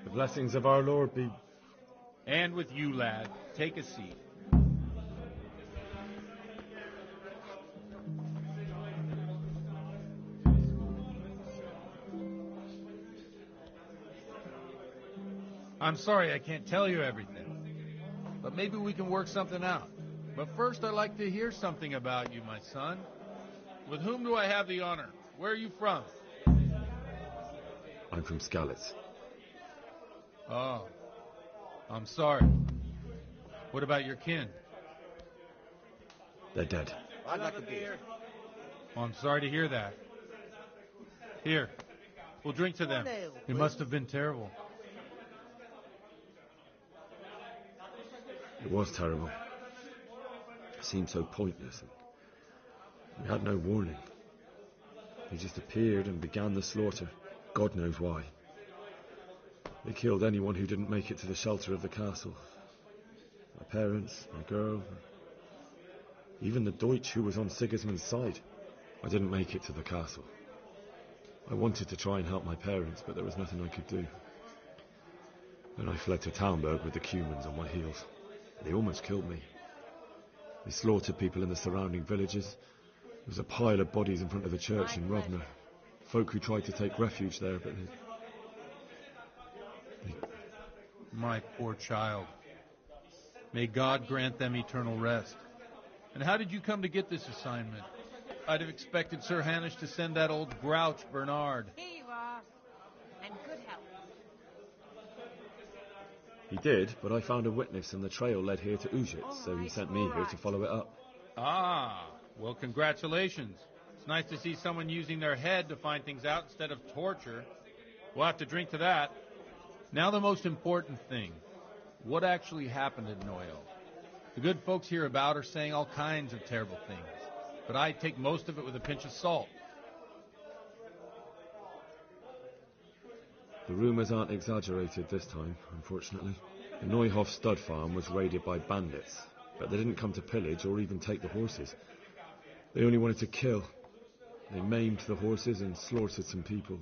The blessings of our Lord be... And with you, lad. Take a seat. I'm sorry I can't tell you everything, but maybe we can work something out. But first, I'd like to hear something about you, my son. With whom do I have the honor? Where are you from? I'm from Skalitz. Oh, I'm sorry. What about your kin? They're dead. I'd like a beer. Oh, I'm sorry to hear that. Here, we'll drink to them. It must have been terrible. It was terrible. It seemed so pointless. We had no warning. They just appeared and began the slaughter. God knows why. They killed anyone who didn't make it to the shelter of the castle. My parents, my girl, even the Deutsch who was on Sigismund's side. I didn't make it to the castle. I wanted to try and help my parents, but there was nothing I could do. Then I fled to Talmberg with the Cumans on my heels. They almost killed me. They slaughtered people in the surrounding villages. There was a pile of bodies in front of the church in Rovna. Folk who tried to take refuge there, but they... My poor child. May God grant them eternal rest. And how did you come to get this assignment? I'd have expected Sir Hanish to send that old grouch, Bernard. Here you are. And good health. He did, but I found a witness and the trail led here to Ujit, so he sent me here to follow it up. Ah, well, congratulations. It's nice to see someone using their head to find things out instead of torture. We'll have to drink to that. Now the most important thing. What actually happened at Noyo? The good folks hereabout are saying all kinds of terrible things, but I take most of it with a pinch of salt. The rumours aren't exaggerated this time, unfortunately. The Neuhof stud farm was raided by bandits, but they didn't come to pillage or even take the horses. They only wanted to kill. They maimed the horses and slaughtered some people.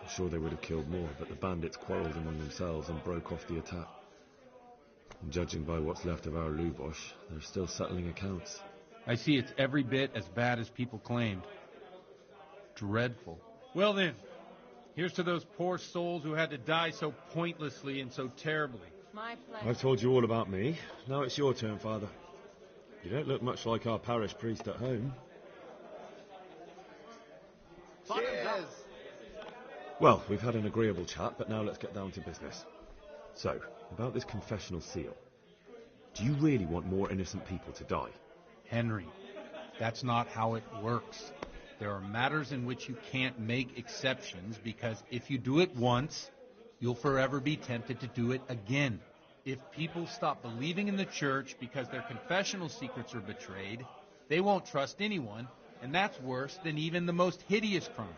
I'm sure they would have killed more, but the bandits quarrelled among themselves and broke off the attack. And judging by what's left of our Lubosh, they're still settling accounts. I see it's every bit as bad as people claimed. Dreadful. Well then, here's to those poor souls who had to die so pointlessly and so terribly. My pleasure. I've told you all about me. Now it's your turn, Father. You don't look much like our parish priest at home. Cheers. Well, we've had an agreeable chat, but now let's get down to business. So, about this confessional seal. Do you really want more innocent people to die? Henry, that's not how it works. There are matters in which you can't make exceptions because if you do it once, you'll forever be tempted to do it again. If people stop believing in the church because their confessional secrets are betrayed, they won't trust anyone, and that's worse than even the most hideous crime.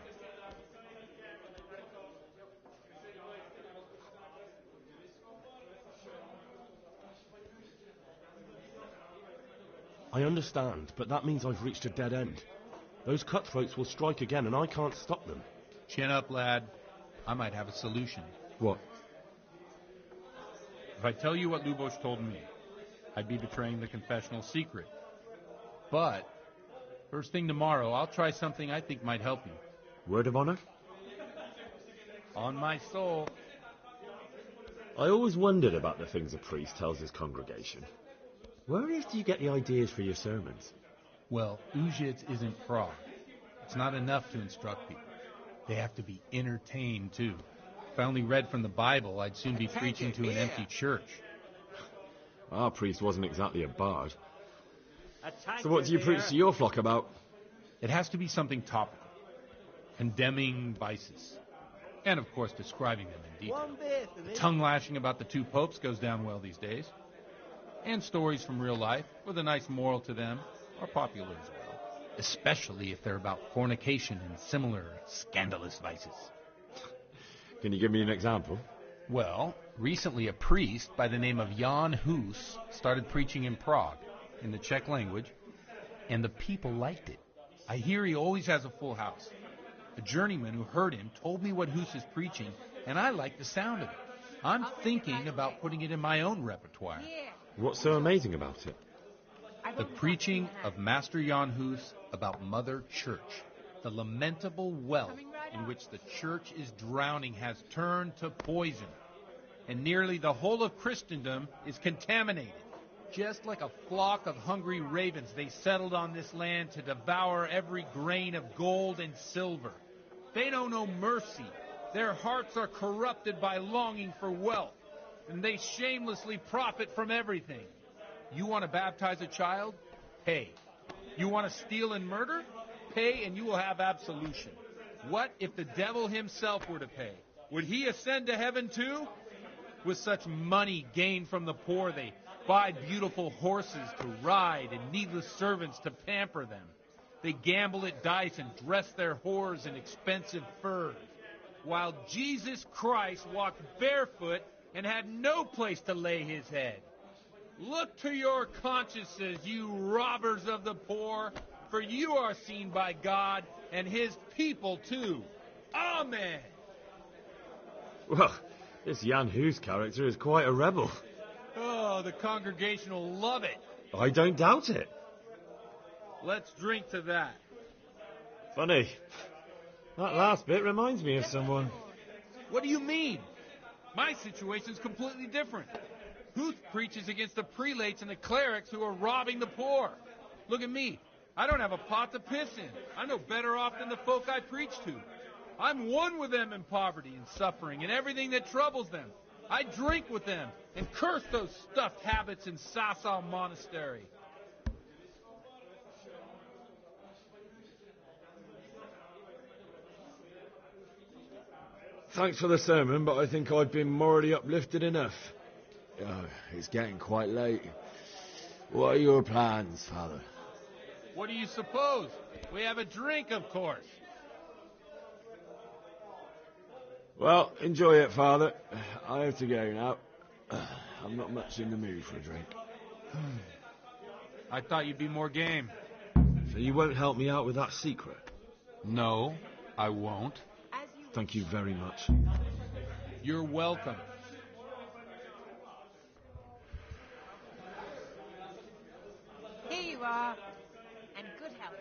I understand, but that means I've reached a dead end. Those cutthroats will strike again, and I can't stop them. Chin up, lad. I might have a solution. What? If I tell you what Lubosh told me, I'd be betraying the confessional secret. But, first thing tomorrow, I'll try something I think might help you. Word of honor? On my soul. I always wondered about the things a priest tells his congregation. Where on earth do you get the ideas for your sermons? Well, Ujits isn't Prague. It's not enough to instruct people. They have to be entertained, too. If I only read from the Bible, I'd soon be preaching to an empty church. Our priest wasn't exactly a bard. So what do you preach to your flock about? It has to be something topical. Condemning vices. And, of course, describing them in detail. The tongue-lashing about the two popes goes down well these days. And stories from real life, with a nice moral to them, are popular as well. Especially if they're about fornication and similar scandalous vices. Can you give me an example? Well, recently a priest by the name of Jan Hus started preaching in Prague, in the Czech language, and the people liked it. I hear he always has a full house. A journeyman who heard him told me what Hus is preaching, and I like the sound of it. I'm thinking about putting it in my own repertoire. Here. What's so amazing about it? The preaching of Master Jan Hus about Mother Church. The lamentable well in which the church is drowning has turned to poison. And nearly the whole of Christendom is contaminated. Just like a flock of hungry ravens, they settled on this land to devour every grain of gold and silver. They know no mercy. Their hearts are corrupted by longing for wealth, and they shamelessly profit from everything. You want to baptize a child? Pay. You want to steal and murder? Pay, and you will have absolution. What if the devil himself were to pay? Would he ascend to heaven too? With such money gained from the poor, they buy beautiful horses to ride and needless servants to pamper them. They gamble at dice and dress their whores in expensive furs, while Jesus Christ walked barefoot and had no place to lay his head. Look to your consciences, you robbers of the poor, for you are seen by God and his people too. Amen. Well, this Jan Hus character is quite a rebel. Oh, the congregation will love it. I don't doubt it. Let's drink to that. Funny. That last bit reminds me of someone. What do you mean? My situation's completely different. Huth preaches against the prelates and the clerics who are robbing the poor. Look at me. I don't have a pot to piss in. I'm no better off than the folk I preach to. I'm one with them in poverty and suffering and everything that troubles them. I drink with them and curse those stuffed habits in Sasau Monastery. Thanks for the sermon, but I think I've been morally uplifted enough. Oh, it's getting quite late. What are your plans, Father? What do you suppose? We have a drink, of course. Well, enjoy it, Father. I have to go now. I'm not much in the mood for a drink. I thought you'd be more game. So you won't help me out with that secret? No, I won't. Thank you very much. You're welcome. Here you are. And good health.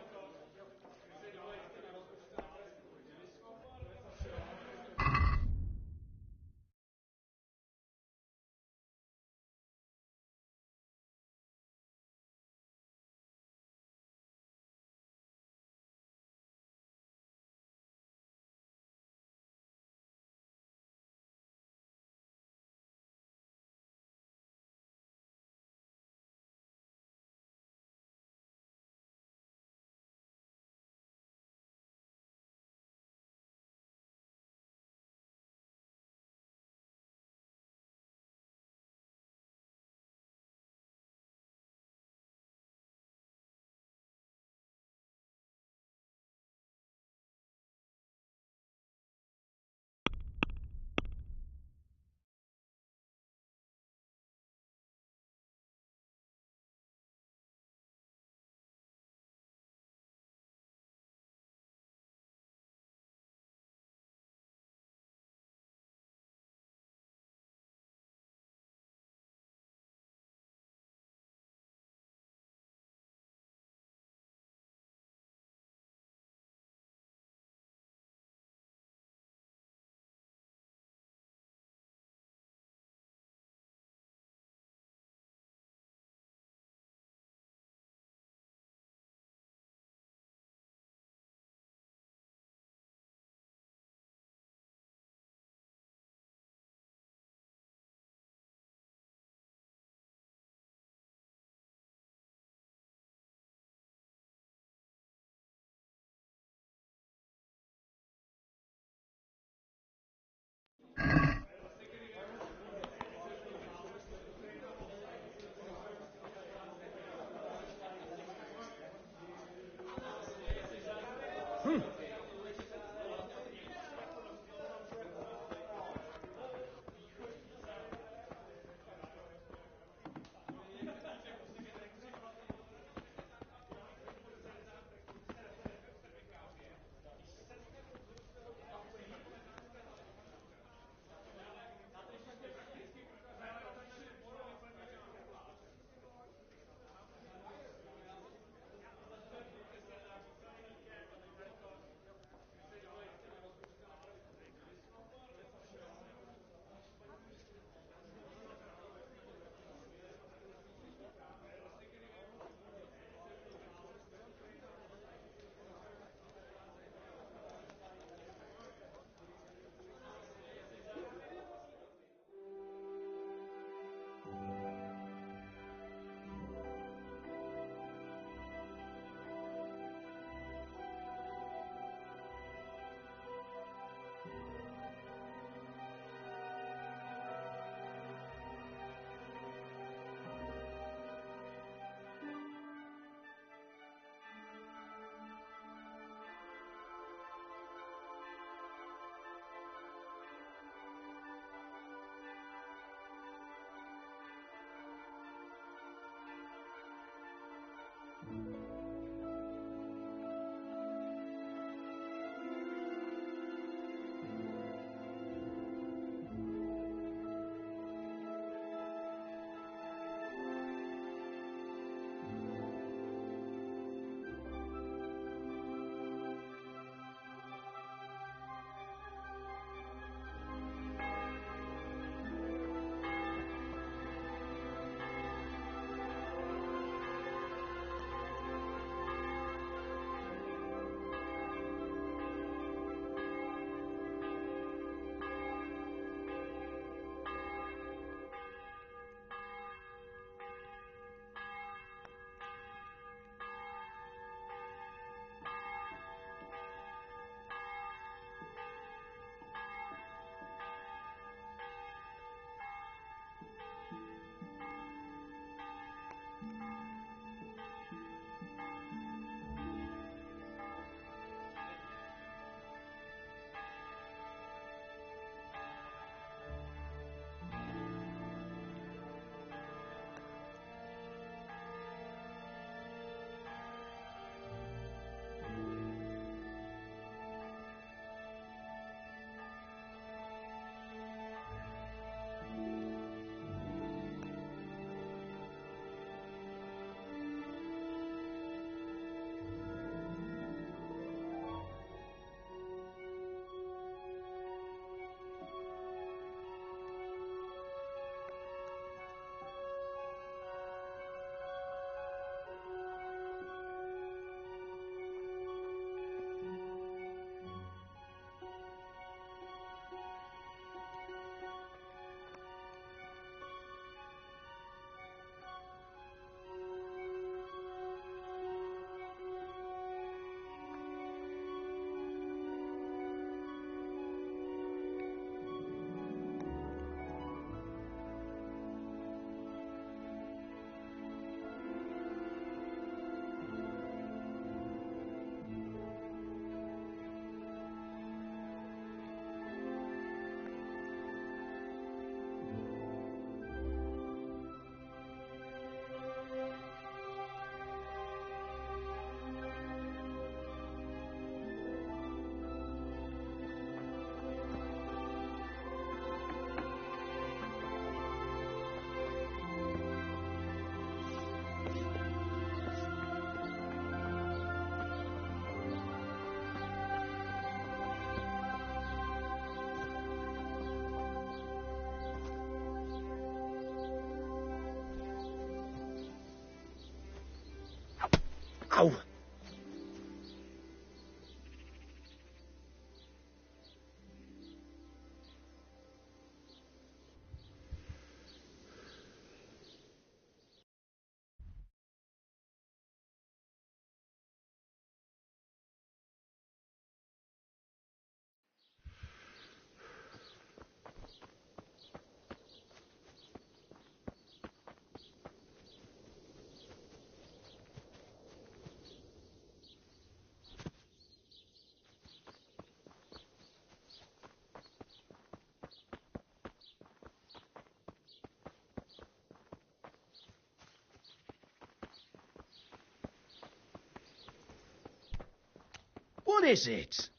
What is it?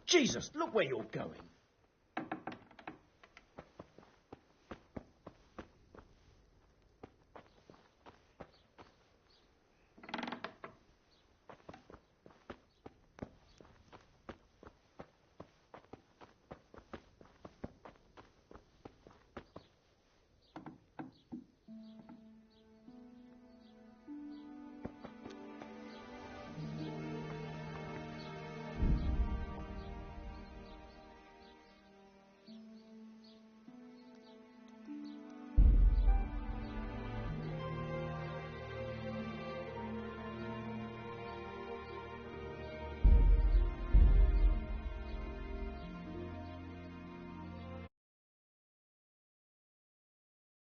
Jesus, look where you're going.